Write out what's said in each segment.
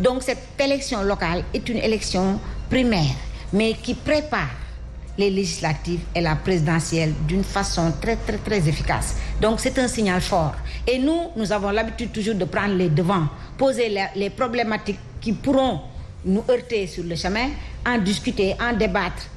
Donc cette élection locale est une élection primaire, mais qui prépare les législatives et la présidentielle d'une façon très efficace. Donc c'est un signal fort. Et nous avons l'habitude toujours de prendre les devants, poser les problématiques qui pourront nous heurter sur le chemin, en discuter, en débattre,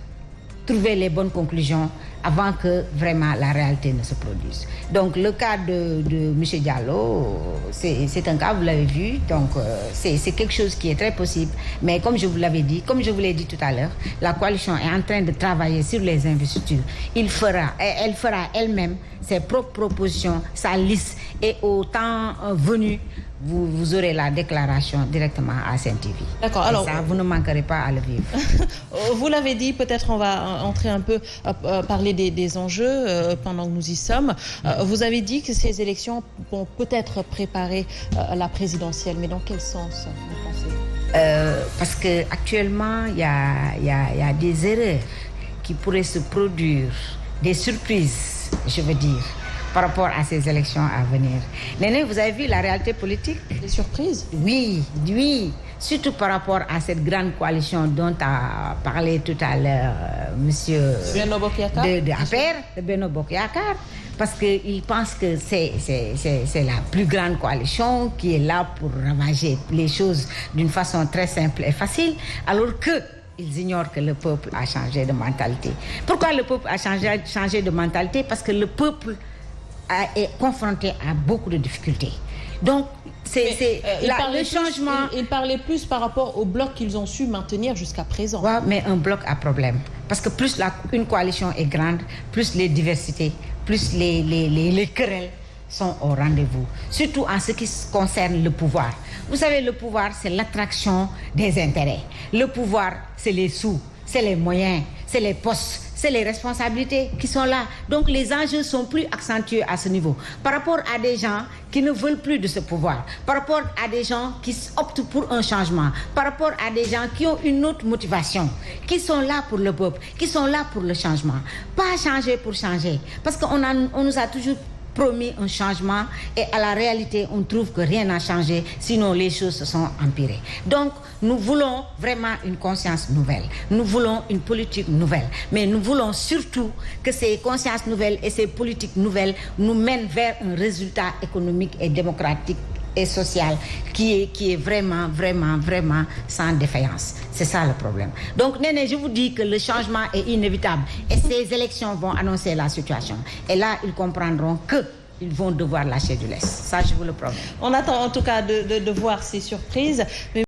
trouver les bonnes conclusions avant que vraiment la réalité ne se produise. Donc le cas de M. Diallo, c'est un cas, vous l'avez vu, donc c'est quelque chose qui est très possible. Mais comme je vous l'avais dit, comme je vous l'ai dit tout à l'heure, la coalition est en train de travailler sur les investitures. Elle fera elle-même ses propres propositions, sa liste, et au temps venu, vous aurez la déclaration directement à Sen TV. D'accord, alors ça, vous ne manquerez pas à le vivre. Vous l'avez dit, peut-être on va entrer un peu parler des enjeux pendant que nous y sommes. Vous avez dit que ces élections vont peut-être préparer la présidentielle, mais dans quel sens vous pensez? Parce que actuellement il y a des erreurs qui pourraient se produire, des surprises, je veux dire, par rapport à ces élections à venir. Néné, vous avez vu la réalité politique? Des surprises? Oui, surtout par rapport à cette grande coalition dont a parlé tout à l'heure monsieur Benno Bokk Yakaar de APR, de Benno Bokk Yakaar, parce qu'il pense que c'est la plus grande coalition qui est là pour ravager les choses d'une façon très simple et facile, alors que ils ignorent que le peuple a changé de mentalité. Pourquoi le peuple a changé de mentalité? Parce que le peuple est confronté à beaucoup de difficultés. Donc, le changement... Il parlait plus par rapport au bloc qu'ils ont su maintenir jusqu'à présent. Ouais, mais un bloc a problème. Parce que plus une coalition est grande, plus les diversités, plus les querelles sont au rendez-vous. Surtout en ce qui concerne le pouvoir. Vous savez, le pouvoir, c'est l'attraction des intérêts. Le pouvoir, c'est les sous, c'est les moyens, c'est les postes, c'est les responsabilités qui sont là. Donc les enjeux sont plus accentués à ce niveau. Par rapport à des gens qui ne veulent plus de ce pouvoir, par rapport à des gens qui optent pour un changement, par rapport à des gens qui ont une autre motivation, qui sont là pour le peuple, qui sont là pour le changement. Pas changer pour changer. Parce qu'on nous a toujours promis un changement et à la réalité on trouve que rien n'a changé, sinon les choses se sont empirées. Donc nous voulons vraiment une conscience nouvelle, nous voulons une politique nouvelle, mais nous voulons surtout que ces consciences nouvelles et ces politiques nouvelles nous mènent vers un résultat économique et démocratique et social qui est vraiment sans défaillance. C'est ça le problème. Donc Néné, je vous dis que le changement est inévitable et ces élections vont annoncer la situation. Et là, ils comprendront qu'ils vont devoir lâcher du lest. Ça, je vous le promets. On attend en tout cas de voir ces surprises.